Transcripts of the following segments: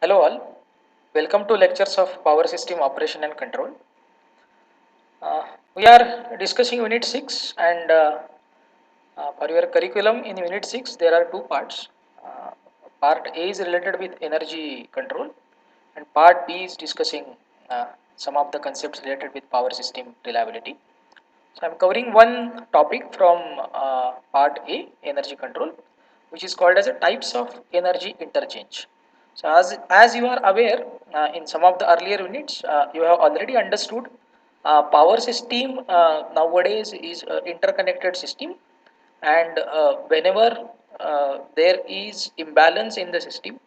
Hello all, welcome to lectures of Power System Operation and Control. Uh, we are discussing Unit 6 and for your curriculum in Unit 6 there are two parts. Uh, Part A is related with energy control and Part B is discussing uh, some of the concepts related with power system reliability. So I am covering one topic from Part A, energy control, which is called as a types of energy interchange. So as you are aware, in some of the earlier units, you have already understood power system nowadays is interconnected system, and whenever there is imbalance in the system,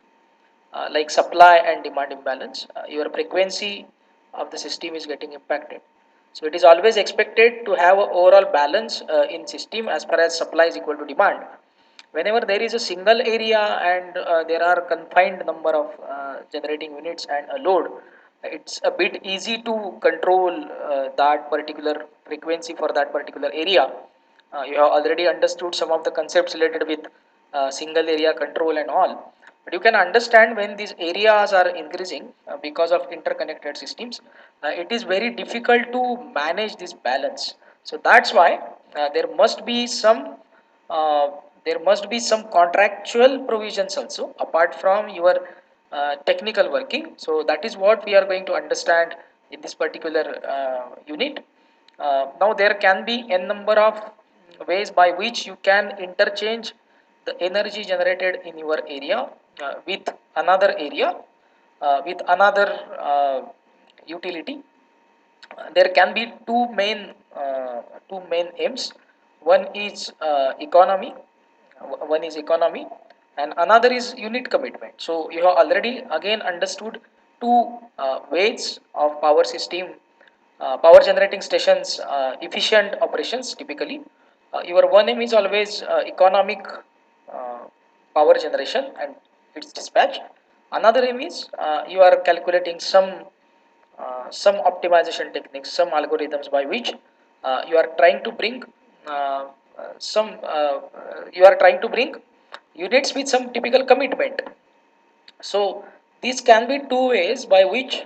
like supply and demand imbalance, your frequency of the system is getting impacted. So it is always expected to have a overall balance in system as far as supply is equal to demand. Whenever there is a single area and there are confined number of generating units and a load, it's a bit easy to control that particular frequency for that particular area. You have already understood some of the concepts related with single area control and all. But you can understand when these areas are increasing because of interconnected systems, it is very difficult to manage this balance. So that's why uh, there must be some contractual provisions also apart from your technical working. So that is what we are going to understand in this particular unit. Now there can be n number of ways by which you can interchange the energy generated in your area with another area with another utility. There can be two main aims. One is economy, one is economy, and another is unit commitment. So you have already again understood two ways of power system, power generating stations, efficient operations typically. Your one aim is always economic uh, power generation and its dispatch. Another aim is you are calculating some optimization techniques, some algorithms by which you are trying to bring some you are trying to bring units with some typical commitment. So these can be two ways by which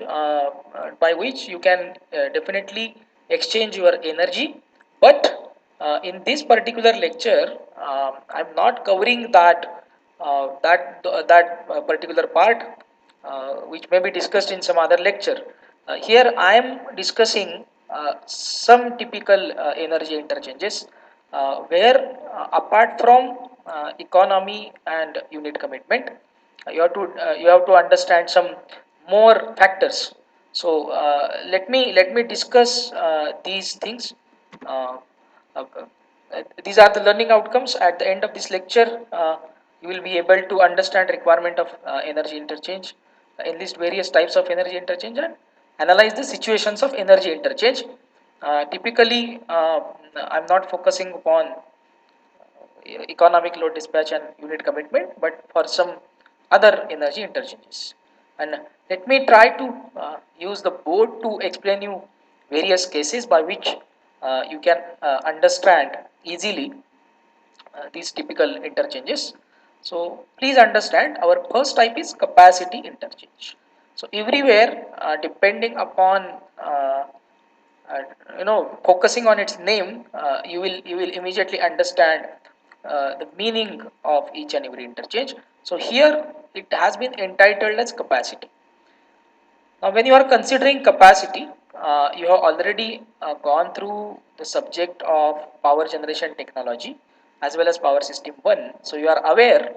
you can definitely exchange your energy. But in this particular lecture, I'm not covering that particular part, which may be discussed in some other lecture. Here I am discussing some typical energy interchanges where apart from economy and unit commitment, you have to understand some more factors. So let me discuss these things. Uh, uh, these are the learning outcomes. At the end of this lecture, you will be able to understand requirement of energy interchange, enlist various types of energy interchange, and analyze the situations of energy interchange. Typically, I'm not focusing upon economic load dispatch and unit commitment, but for some other energy interchanges. And let me try to use the board to explain you various cases by which you can understand easily these typical interchanges. So please understand our first type is capacity interchange. So everywhere, depending upon uh, focusing on its name, you will immediately understand the meaning of each and every interchange. So here it has been entitled as capacity. Now, when you are considering capacity, you have already gone through the subject of power generation technology as well as power system 1. So, you are aware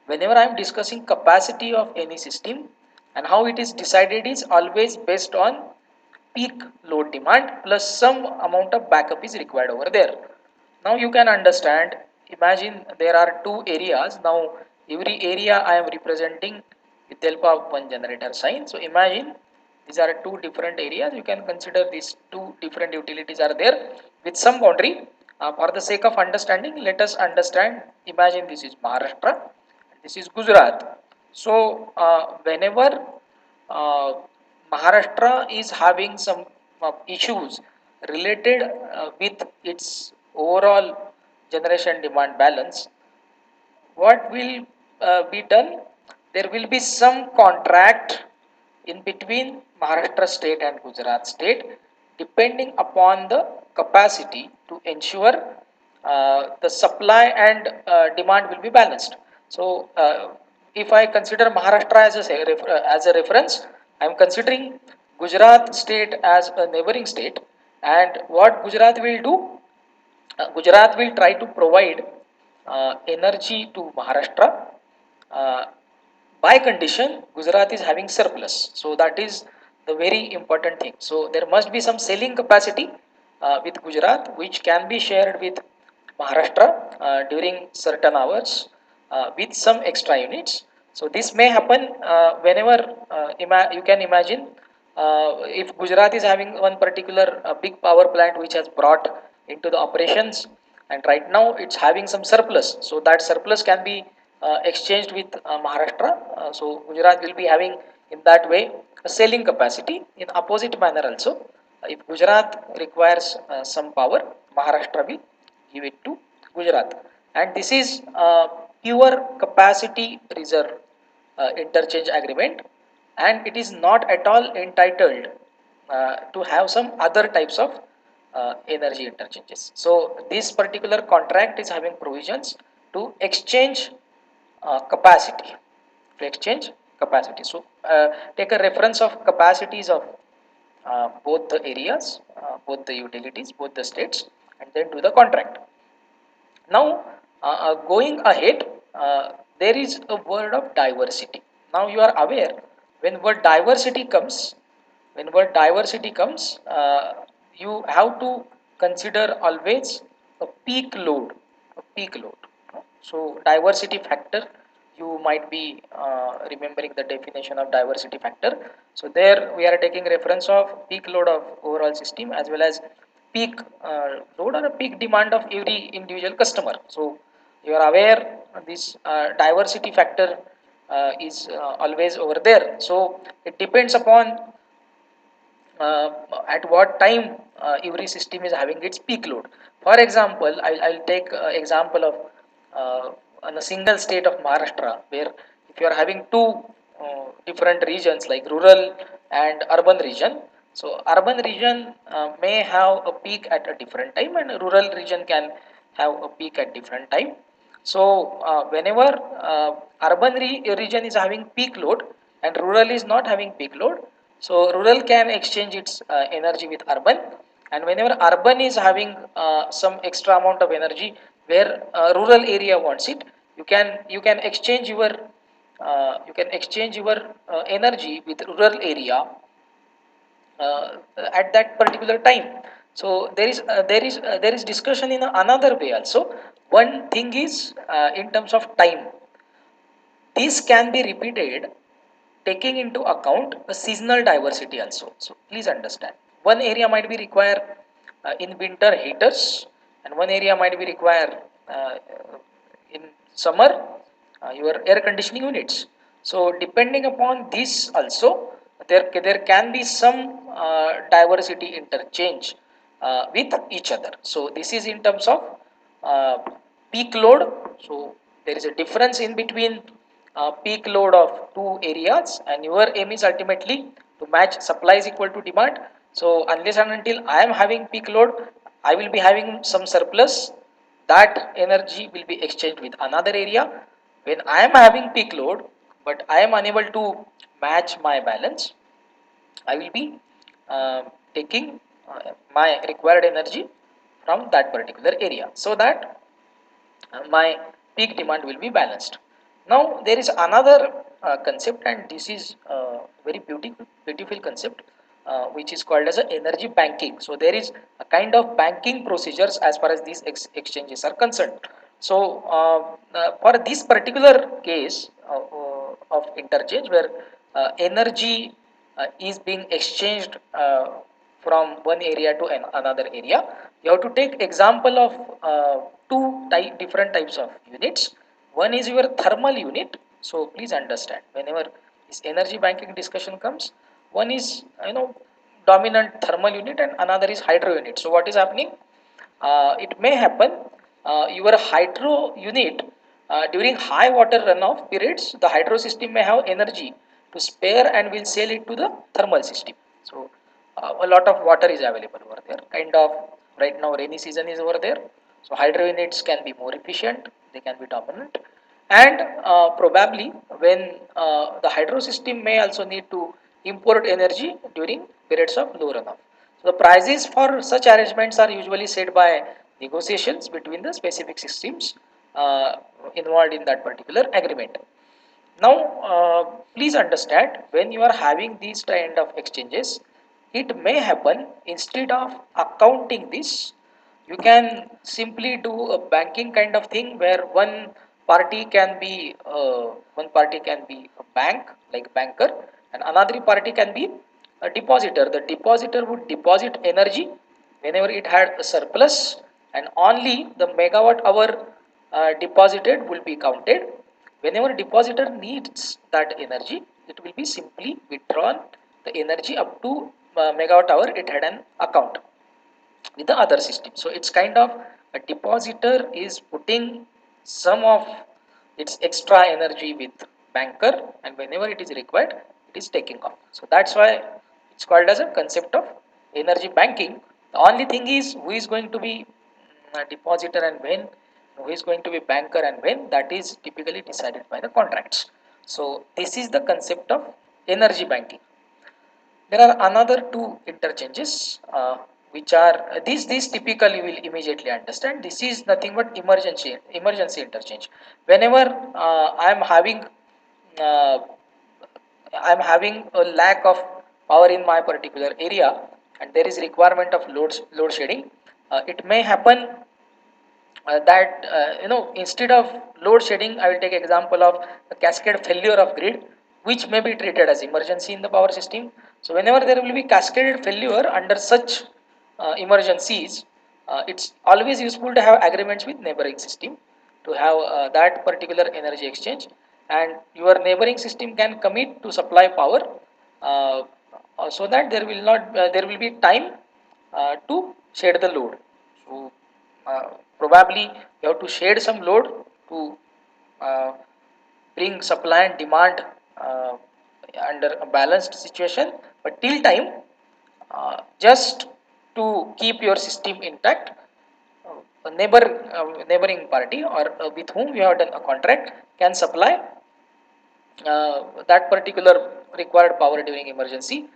whenever I am discussing capacity of any system and how it is decided is always based on peak load demand plus some amount of backup is required over there. Now you can understand, imagine there are two areas. Now every area I am representing with the help of one generator sign. So imagine these are two different areas. You can consider these two different utilities are there with some boundary. For the sake of understanding, let us understand, imagine this is Maharashtra, this is Gujarat. So whenever uh, Maharashtra is having some issues related with its overall generation demand balance, what will be done? there will be some contract in between Maharashtra state and Gujarat state, depending upon the capacity to ensure the supply and demand will be balanced. So, if I consider Maharashtra as a reference, I am considering Gujarat state as a neighboring state, and what Gujarat will do, Gujarat will try to provide energy to Maharashtra, uh, by condition Gujarat is having surplus. So that is the very important thing. So there must be some selling capacity with Gujarat, which can be shared with Maharashtra during certain hours with some extra units. So this may happen whenever you can imagine, if Gujarat is having one particular big power plant which has brought into the operations, and right now it's having some surplus, so that surplus can be exchanged with Maharashtra. So Gujarat will be having in that way a selling capacity. In opposite manner also, if Gujarat requires some power, Maharashtra will give it to Gujarat, and this is pure capacity reserve interchange agreement, and it is not at all entitled to have some other types of energy interchanges. So this particular contract is having provisions to exchange capacity, to exchange capacity. So take a reference of capacities of both the areas, both the utilities, both the states, and then do the contract. Now, going ahead, there is a word of diversity. Now you are aware, when word diversity comes, you have to consider always a peak load, a peak load. So diversity factor, you might be remembering the definition of diversity factor. So there we are taking reference of peak load of overall system as well as peak load or a peak demand of every individual customer. So you are aware this diversity factor is always over there. So it depends upon uh, at what time every system is having its peak load. For example, I'll take example of on a single state of Maharashtra, where if you are having two different regions like rural and urban region, so urban region may have a peak at a different time, and rural region can have a peak at different time. So whenever region is having peak load and rural is not having peak load, so rural can exchange its energy with urban, and whenever urban is having some extra amount of energy where rural area wants it, you can exchange your energy with rural area at that particular time. So there is discussion in another way also. One thing is in terms of time, this can be repeated taking into account a seasonal diversity also. So please understand, one area might be require in winter heaters, and one area might be require in summer your air conditioning units. So depending upon this also, there can be some diversity interchange with each other. So this is in terms of uh, peak load. So there is a difference in between peak load of two areas, and your aim is ultimately to match supply is equal to demand. So unless and until I am having peak load, I will be having some surplus, that energy will be exchanged with another area. When I am having peak load but I am unable to match my balance, I will be taking my required energy from that particular area, so that my peak demand will be balanced. Now there is another concept, and this is a very beautiful concept, which is called as a energy banking. So there is a kind of banking procedures as far as these exchanges are concerned. So for this particular case of interchange, where energy is being exchanged from one area to another area, you have to take example of different types of units. One is your thermal unit. So please understand, whenever this energy banking discussion comes, one is dominant thermal unit and another is hydro unit. So what is happening? It may happen your hydro unit During high water runoff periods, the hydro system may have energy to spare and will sell it to the thermal system. So a lot of water is available over there. Kind of right now rainy season is over there. So hydro units can be more efficient. They can be dominant, and probably when the hydro system may also need to import energy during periods of low runoff. So the prices for such arrangements are usually set by negotiations between the specific systems uh, involved in that particular agreement. Now, please understand, when you are having these kind of exchanges, it may happen instead of accounting this, you can simply do a banking kind of thing where one party can be a bank like banker, and another party can be a depositor. The depositor would deposit energy whenever it had a surplus, and only the megawatt hour deposited will be counted. Whenever depositor needs that energy, it will be simply withdrawn the energy up to megawatt hour it had an account with the other system. So it's kind of a depositor is putting some of its extra energy with banker, and whenever it is required, it is taking off. So that's why it's called as a concept of energy banking. The only thing is who is going to be a depositor and when, who is going to be banker and when, that is typically decided by the contracts. So this is the concept of energy banking. There are another two interchanges which are these typically you will immediately understand. This is nothing but emergency interchange. Whenever uh, I am having a lack of power in my particular area and there is requirement of load shedding. It may happen that instead of load shedding, I will take example of the cascade failure of grid, which may be treated as emergency in the power system. So whenever there will be cascaded failure under such emergencies, it's always useful to have agreements with neighboring system to have that particular energy exchange, and your neighboring system can commit to supply power uh, so that there will be time to shed the load. So probably you have to shed some load to uh, bring supply and demand uh, under a balanced situation, but till time, just to keep your system intact, neighboring party or with whom you have done a contract can supply that particular required power during emergency,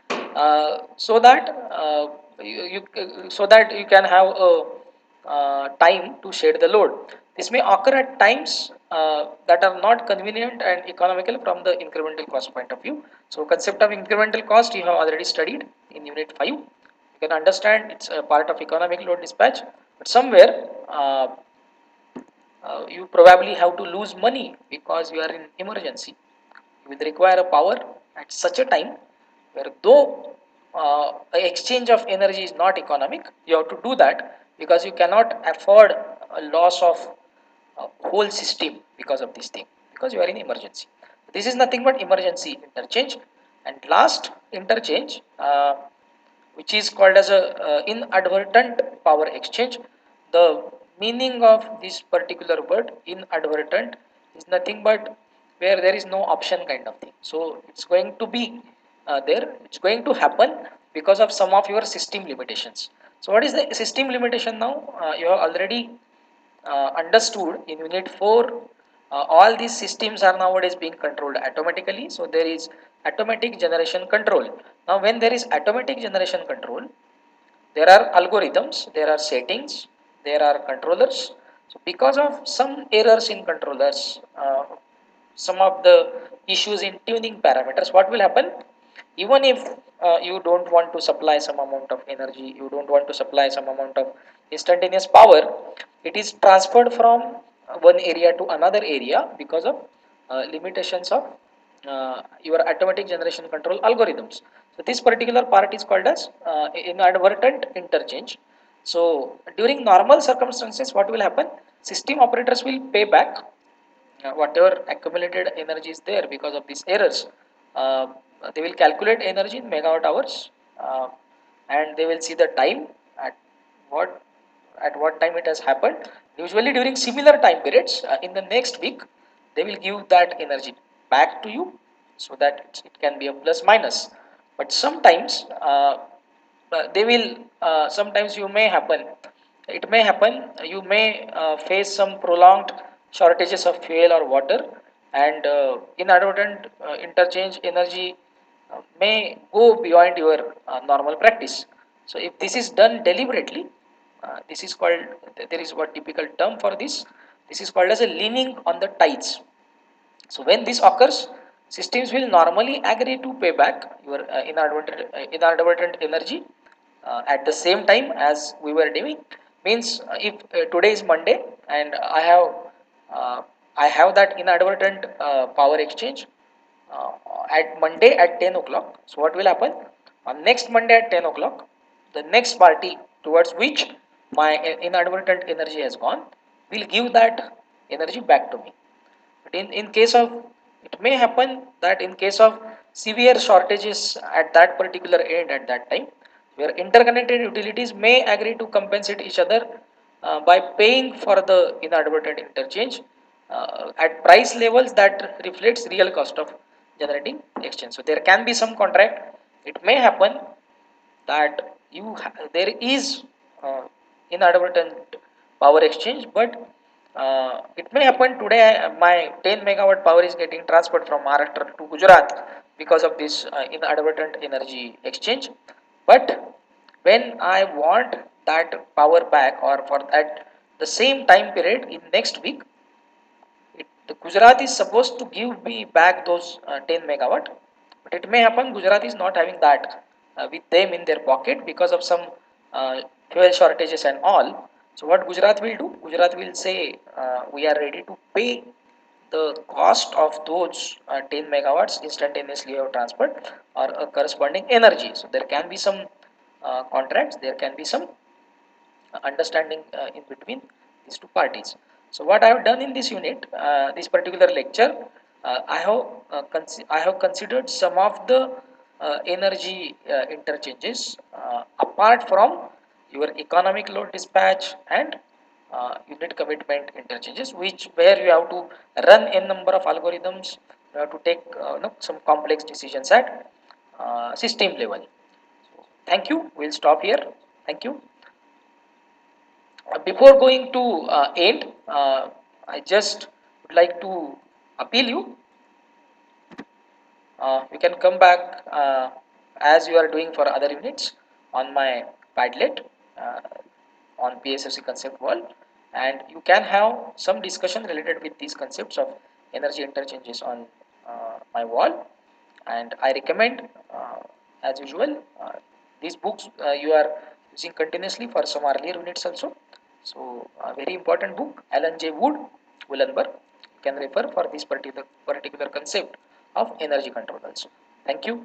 so that so that you can have a time to shed the load. This may occur at times that are not convenient and economical from the incremental cost point of view. So concept of incremental cost you have already studied in unit 5. You can understand it's a part of economic load dispatch, but somewhere you probably have to lose money because you are in emergency. You will require a power at such a time where though the exchange of energy is not economic, you have to do that because you cannot afford a loss of whole system because of this thing, because you are in emergency. This is nothing but emergency interchange. And last interchange, which is called as a inadvertent power exchange. The meaning of this particular word inadvertent is nothing but where there is no option kind of thing. So it's going to be there, it's going to happen because of some of your system limitations. So what is the system limitation now? You have already understood in unit 4, all these systems are nowadays being controlled automatically. So there is automatic generation control. Now when there is automatic generation control, there are algorithms, there are settings, there are controllers. So because of some errors in controllers, some of the issues in tuning parameters, what will happen? Even if you don't want to supply some amount of energy, you don't want to supply some amount of instantaneous power, it is transferred from one area to another area because of limitations of your automatic generation control algorithms. So this particular part is called as inadvertent interchange. So during normal circumstances, what will happen? System operators will pay back whatever accumulated energy is there because of these errors. Uh, they will calculate energy in megawatt hours, uh, and they will see the time at what at what time it has happened, Usually during similar time periods in the next week, they will give that energy back to you, so that it can be a plus minus. But sometimes they will sometimes you may happen it may happen you may face some prolonged shortages of fuel or water, and inadvertent interchange energy may go beyond your normal practice. So if this is done deliberately, this is called, there is what typical term for this is called as a leaning on the tides. So when this occurs, systems will normally agree to pay back your inadvertent energy at the same time as we were doing. Means if today is Monday and uh, I have that inadvertent power exchange uh, at Monday at 10 o'clock. So what will happen? On next Monday at 10 o'clock, the next party towards which my inadvertent energy has gone will give that energy back to me. But in case of, it may happen that in case of severe shortages at that particular end at that time, where interconnected utilities may agree to compensate each other by paying for the inadvertent interchange at price levels that reflects real cost of generating exchange. So there can be some contract. It may happen that there is inadvertent power exchange, but it may happen today my 10 megawatt power is getting transferred from Maharashtra to Gujarat because of this inadvertent energy exchange. But when I want that power back, or for that the same time period in next week, the Gujarat is supposed to give me back those 10 megawatt, but it may happen Gujarat is not having that with them in their pocket because of some fuel shortages and all. So what Gujarat will do? Gujarat will say we are ready to pay the cost of those 10 megawatts instantaneously or transferred or a corresponding energy. So there can be some contracts, there can be some understanding in between these two parties. So what I have done in this unit, this particular lecture, I have considered some of the energy interchanges apart from your economic load dispatch and unit commitment interchanges, which where you have to run a number of algorithms, you have to take some complex decisions at system level. Thank you. We'll stop here. Thank you. Before going to end, I just would like to appeal you. You can come back as you are doing for other units on my Padlet on PSFC concept wall, and you can have some discussion related with these concepts of energy interchanges on my wall. And I recommend, as usual, these books you are using continuously for some earlier units also. So, a very important book, Alan J. Wood, Woolenberg, you can refer for this particular concept of energy control also. Thank you.